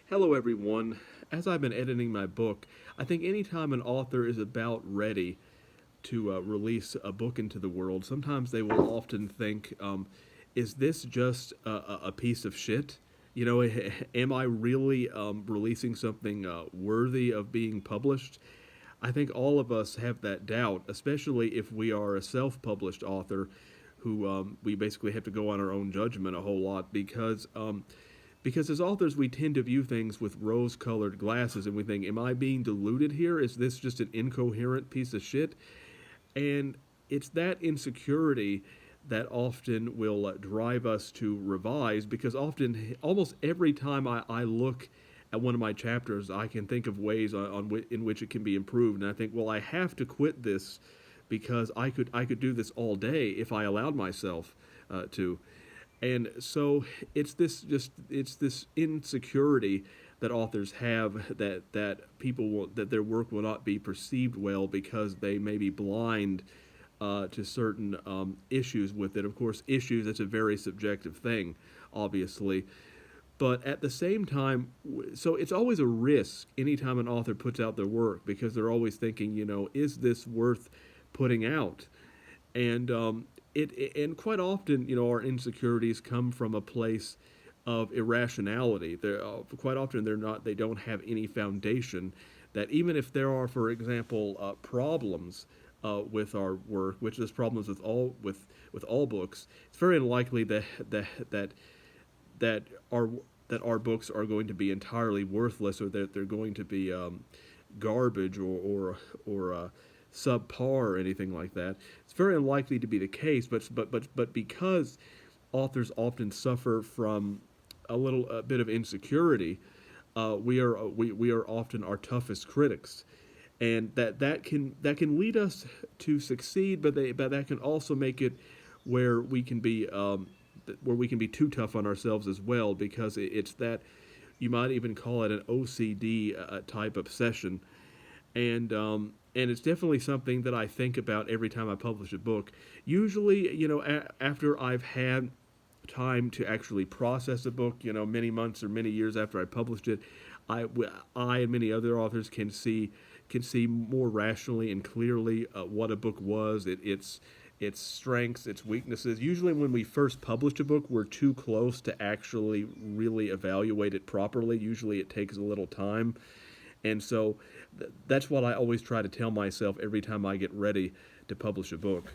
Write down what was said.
Hello, everyone. As I've been editing my book, I think anytime an author is about ready to release a book into the world, sometimes they will often think, is this just a piece of shit? You know, am I really releasing something worthy of being published? I think all of us have that doubt, especially if we are a self published author who we basically have to go on our own judgment a whole lot because as authors, we tend to view things with rose colored glasses and we think, am I being deluded here? Is this just an incoherent piece of shit? And it's that insecurity that often will drive us to revise because often, almost every time I look at one of my chapters, I can think of ways in which it can be improved. And I think, well, I have to quit this because I could do this all day if I allowed myself to. And so it's this insecurity that authors have that people will, that their work will not be perceived well because they may be blind to certain issues with it. Of course, issues, that's a very subjective thing, obviously. But at the same time, so it's always a risk anytime an author puts out their work because they're always thinking, is this worth putting out? And and quite often, our insecurities come from a place of irrationality. Quite often they don't have any foundation. That even if there are, for example, problems with our work, which there's problems with all books, it's very unlikely that that our that our books are going to be entirely worthless or that they're going to be garbage or subpar or anything like that. It's very unlikely to be the case, but because authors often suffer from a bit of insecurity, we are often our toughest critics, and that can lead us to succeed, but that can also make it where we can be too tough on ourselves as well because it's that you might even call it an OCD type obsession, and it's definitely something that I think about every time I publish a book. Usually, after I've had time to actually process a book, many months or many years after I published it, I, I and many other authors can see more rationally and clearly what a book was, its strengths, its weaknesses. Usually, when we first publish a book, we're too close to actually really evaluate it properly. Usually, it takes a little time, and so that's what I always try to tell myself every time I get ready to publish a book.